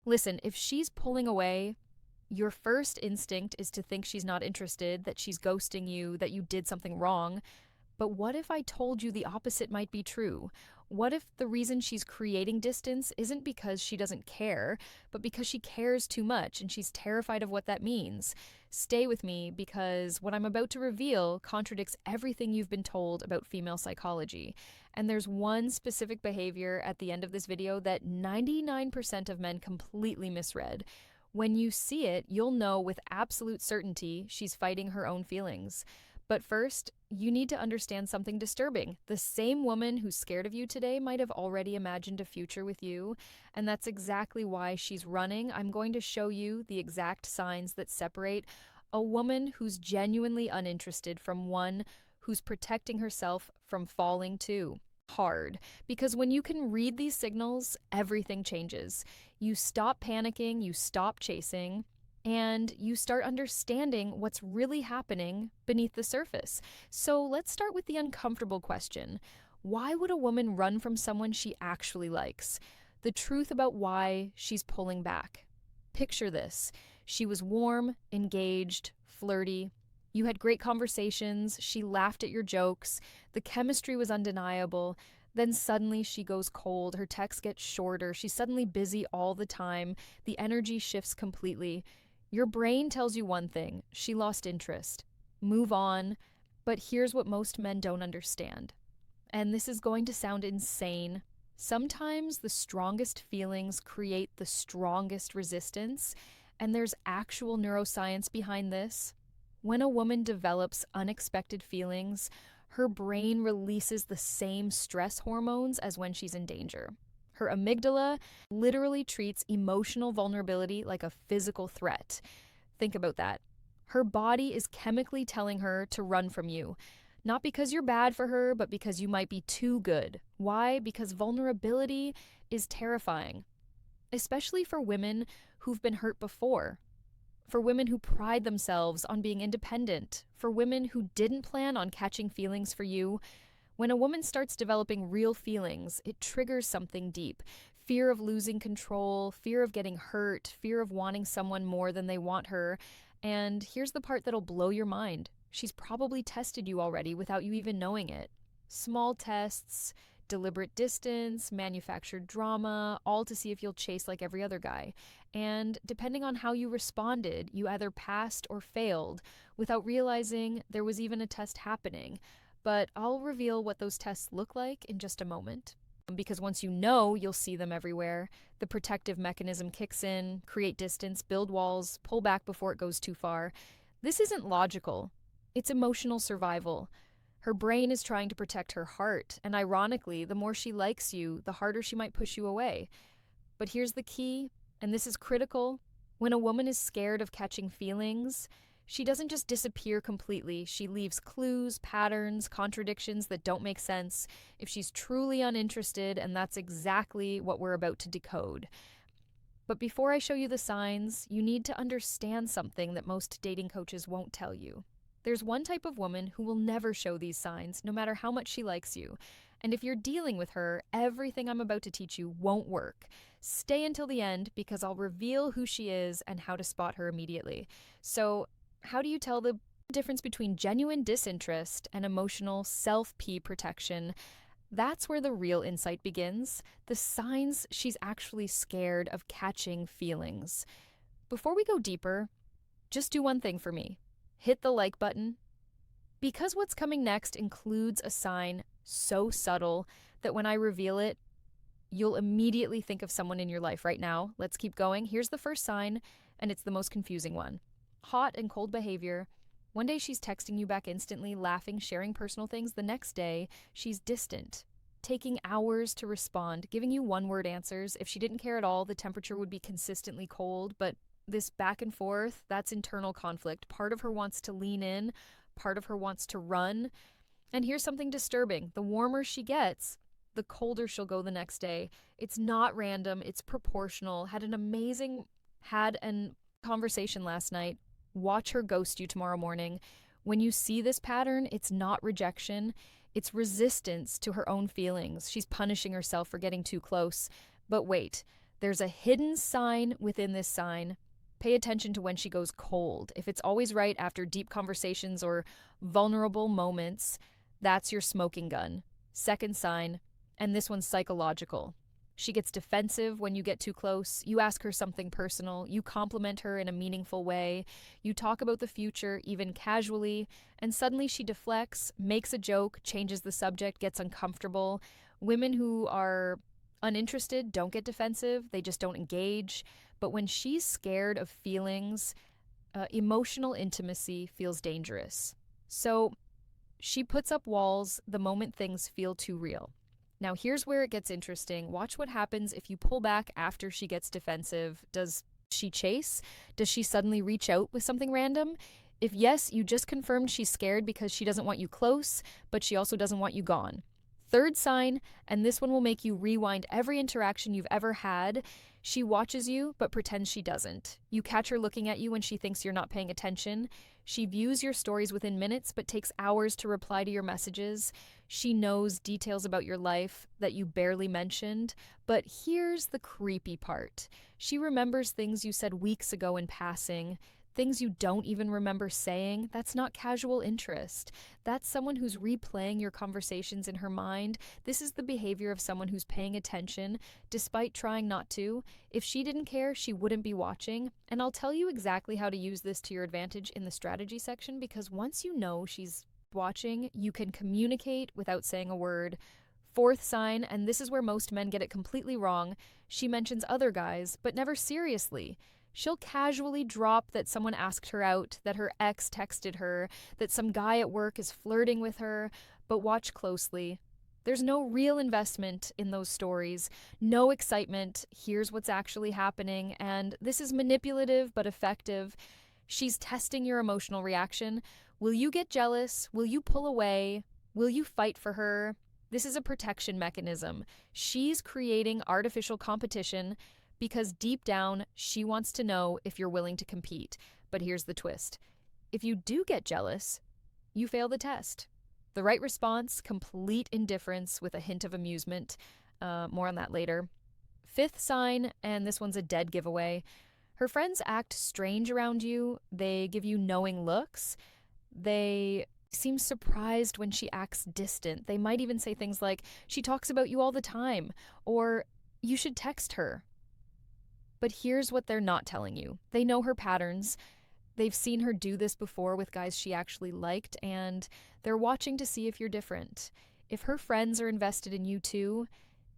Listen, if she's pulling away, your first instinct is to think she's not interested, that she's ghosting you, that you did something wrong. But what if I told you the opposite might be true? What if the reason she's creating distance isn't because she doesn't care, but because she cares too much and she's terrified of what that means? Stay with me because what I'm about to reveal contradicts everything you've been told about female psychology. And there's one specific behavior at the end of this video that 99% of men completely misread. When you see it, you'll know with absolute certainty she's fighting her own feelings. But first, you need to understand something disturbing. The same woman who's scared of you today might have already imagined a future with you, and that's exactly why she's running. I'm going to show you the exact signs that separate a woman who's genuinely uninterested from one who's protecting herself from falling too hard. Because when you can read these signals, everything changes. You stop panicking, you stop chasing, and you start understanding what's really happening beneath the surface. So let's start with the uncomfortable question. Why would a woman run from someone she actually likes? The truth about why she's pulling back. Picture this. She was warm, engaged, flirty. You had great conversations. She laughed at your jokes. The chemistry was undeniable. Then suddenly she goes cold. Her texts get shorter. She's suddenly busy all the time. The energy shifts completely. Your brain tells you one thing, she lost interest. Move on. But here's what most men don't understand. And this is going to sound insane. Sometimes the strongest feelings create the strongest resistance, and there's actual neuroscience behind this. When a woman develops unexpected feelings, her brain releases the same stress hormones as when she's in danger. Her amygdala literally treats emotional vulnerability like a physical threat. Think about that. Her body is chemically telling her to run from you. Not because you're bad for her, but because you might be too good. Why? Because vulnerability is terrifying. Especially for women who've been hurt before. For women who pride themselves on being independent. For women who didn't plan on catching feelings for you. When a woman starts developing real feelings, it triggers something deep. Fear of losing control, fear of getting hurt, fear of wanting someone more than they want her. And here's the part that'll blow your mind. She's probably tested you already without you even knowing it. Small tests, deliberate distance, manufactured drama, all to see if you'll chase like every other guy. And depending on how you responded, you either passed or failed without realizing there was even a test happening. But I'll reveal what those tests look like in just a moment. Because once you know, you'll see them everywhere. The protective mechanism kicks in, create distance, build walls, pull back before it goes too far. This isn't logical. It's emotional survival. Her brain is trying to protect her heart, and ironically, the more she likes you, the harder she might push you away. But here's the key, and this is critical. When a woman is scared of catching feelings, she doesn't just disappear completely. She leaves clues, patterns, contradictions that don't make sense if she's truly uninterested, and that's exactly what we're about to decode. But before I show you the signs, you need to understand something that most dating coaches won't tell you. There's one type of woman who will never show these signs, no matter how much she likes you. And if you're dealing with her, everything I'm about to teach you won't work. Stay until the end because I'll reveal who she is and how to spot her immediately. So, how do you tell the difference between genuine disinterest and emotional self-P protection? That's where the real insight begins. The signs she's actually scared of catching feelings. Before we go deeper, just do one thing for me. Hit the like button. Because what's coming next includes a sign so subtle that when I reveal it, you'll immediately think of someone in your life right now. Let's keep going. Here's the first sign, and it's the most confusing one. Hot and cold behavior. One day she's texting you back instantly, laughing, sharing personal things. The next day, she's distant, taking hours to respond, giving you one-word answers. If she didn't care at all, the temperature would be consistently cold. But this back and forth, that's internal conflict. Part of her wants to lean in, part of her wants to run. And here's something disturbing. The warmer she gets, the colder she'll go the next day. It's not random, it's proportional. Had an conversation last night. Watch her ghost you tomorrow morning. When you see this pattern, it's not rejection, it's resistance to her own feelings. She's punishing herself for getting too close. But wait, There's a hidden sign within this sign. Pay attention to when she goes cold. If it's always right after deep conversations or vulnerable moments, that's your smoking gun. Second sign, and this one's psychological. She gets defensive when you get too close. You ask her something personal. You compliment her in a meaningful way. You talk about the future, even casually, and suddenly she deflects, makes a joke, changes the subject, gets uncomfortable. Women who are uninterested don't get defensive, they just don't engage. But when she's scared of feelings, emotional intimacy feels dangerous. So she puts up walls the moment things feel too real. Now, here's where it gets interesting. Watch what happens if you pull back after she gets defensive. Does she chase? Does she suddenly reach out with something random? If yes, you just confirmed she's scared because she doesn't want you close, but she also doesn't want you gone. Third sign, and this one will make you rewind every interaction you've ever had. She watches you, but pretends she doesn't. You catch her looking at you when she thinks you're not paying attention. She views your stories within minutes, but takes hours to reply to your messages. She knows details about your life that you barely mentioned. But here's the creepy part. She remembers things you said weeks ago in passing. Things you don't even remember saying. That's not casual interest. That's someone who's replaying your conversations in her mind. This is the behavior of someone who's paying attention, despite trying not to. If she didn't care, she wouldn't be watching. And I'll tell you exactly how to use this to your advantage in the strategy section, because once you know she's watching, you can communicate without saying a word. Fourth sign, and this is where most men get it completely wrong, she mentions other guys, but never seriously. She'll casually drop that someone asked her out, that her ex texted her, that some guy at work is flirting with her, but watch closely. There's no real investment in those stories, no excitement. Here's what's actually happening, and this is manipulative but effective. She's testing your emotional reaction. Will you get jealous? Will you pull away? Will you fight for her? This is a protection mechanism. She's creating artificial competition because deep down, she wants to know if you're willing to compete. But here's the twist. If you do get jealous, you fail the test. The right response, complete indifference with a hint of amusement. More on that later. Fifth sign, and this one's a dead giveaway. Her friends act strange around you. They give you knowing looks. They seem surprised when she acts distant. They might even say things like, "She talks about you all the time," or "You should text her." But here's what they're not telling you. They know her patterns. They've seen her do this before with guys she actually liked, and they're watching to see if you're different. If her friends are invested in you too,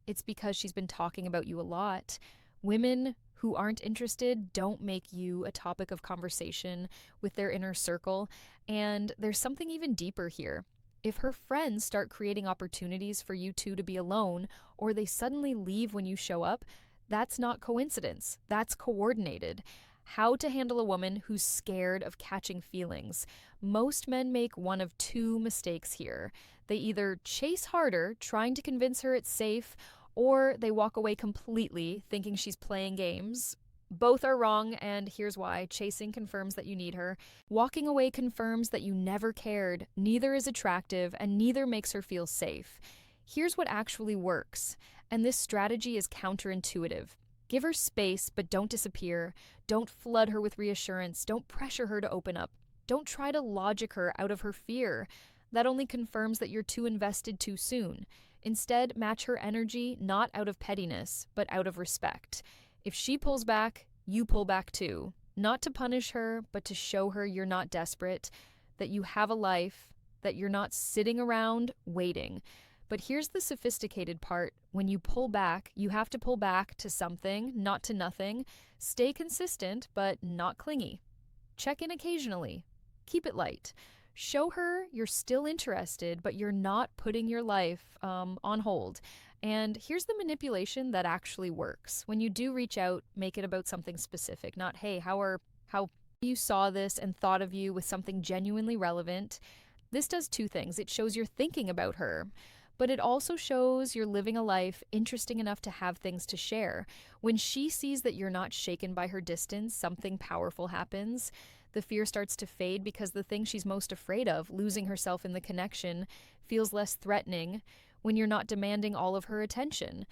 it's because she's been talking about you a lot. Women who aren't interested don't make you a topic of conversation with their inner circle, and there's something even deeper here. If her friends start creating opportunities for you two to be alone, or they suddenly leave when you show up, that's not coincidence. That's coordinated. How to handle a woman who's scared of catching feelings. Most men make one of two mistakes here. They either chase harder, trying to convince her it's safe, or they walk away completely, thinking she's playing games. Both are wrong, and here's why. Chasing confirms that you need her. Walking away confirms that you never cared. Neither is attractive, and neither makes her feel safe. Here's what actually works, and this strategy is counterintuitive. Give her space, but don't disappear. Don't flood her with reassurance. Don't pressure her to open up. Don't try to logic her out of her fear. That only confirms that you're too invested too soon. Instead, match her energy not out of pettiness, but out of respect. If she pulls back, you pull back too. Not to punish her, but to show her you're not desperate, that you have a life, that you're not sitting around waiting. But here's the sophisticated part. When you pull back, you have to pull back to something, not to nothing. Stay consistent, but not clingy. Check in occasionally. Keep it light. Show her you're still interested, but you're not putting your life on hold. And here's the manipulation that actually works. When you do reach out, make it about something specific, not, "Hey, how you saw this and thought of you," with something genuinely relevant. This does two things. It shows you're thinking about her, but it also shows you're living a life interesting enough to have things to share. When she sees that you're not shaken by her distance, something powerful happens. The fear starts to fade because the thing she's most afraid of, losing herself in the connection, feels less threatening when you're not demanding all of her attention.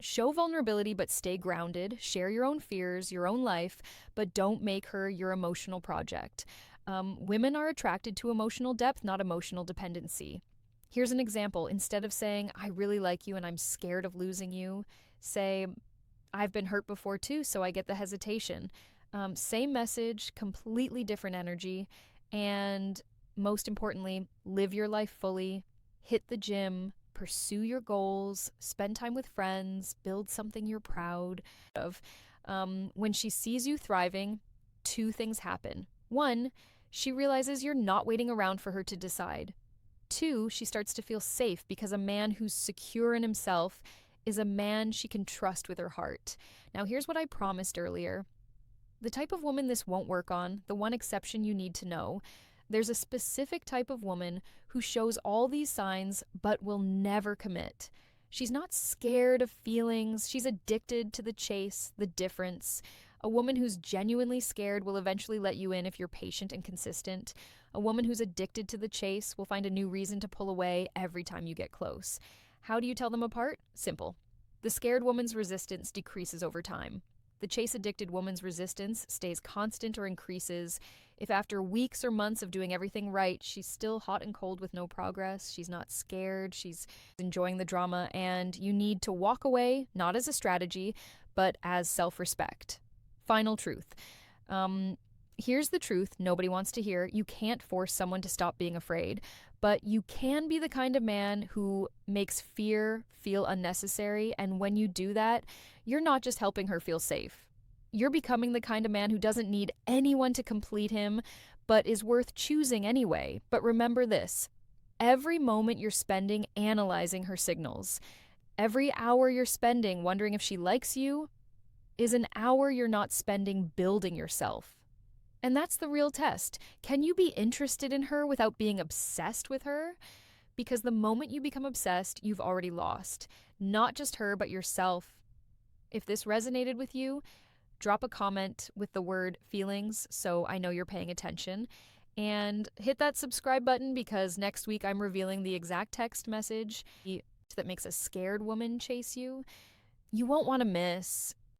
Show vulnerability, but stay grounded. Share your own fears, your own life, but don't make her your emotional project. Women are attracted to emotional depth, not emotional dependency. Here's an example. Instead of saying, I really like you and I'm scared of losing you, say, I've been hurt before too, so I get the hesitation. Same message, completely different energy. And most importantly, live your life fully, hit the gym, pursue your goals, spend time with friends, build something you're proud of. When she sees you thriving, two things happen. One, she realizes you're not waiting around for her to decide. Two, she starts to feel safe because a man who's secure in himself is a man she can trust with her heart. Now, here's what I promised earlier. The type of woman this won't work on, the one exception you need to know, there's a specific type of woman who shows all these signs but will never commit. She's not scared of feelings, she's addicted to the chase, the difference. A woman who's genuinely scared will eventually let you in if you're patient and consistent. A woman who's addicted to the chase will find a new reason to pull away every time you get close. How do you tell them apart? Simple. The scared woman's resistance decreases over time. The chase-addicted woman's resistance stays constant or increases. If after weeks or months of doing everything right, she's still hot and cold with no progress, she's not scared, she's enjoying the drama, and you need to walk away, not as a strategy, but as self-respect. Final truth. Here's the truth nobody wants to hear. You can't force someone to stop being afraid, but you can be the kind of man who makes fear feel unnecessary, and when you do that, you're not just helping her feel safe. You're becoming the kind of man who doesn't need anyone to complete him, but is worth choosing anyway. But remember this, every moment you're spending analyzing her signals, every hour you're spending wondering if she likes you, is an hour you're not spending building yourself. And that's the real test. Can you be interested in her without being obsessed with her? Because the moment you become obsessed, you've already lost. Not just her, but yourself. If this resonated with you, drop a comment with the word feelings so I know you're paying attention. And hit that subscribe button because next week I'm revealing the exact text message that makes a scared woman chase you. You won't want to miss.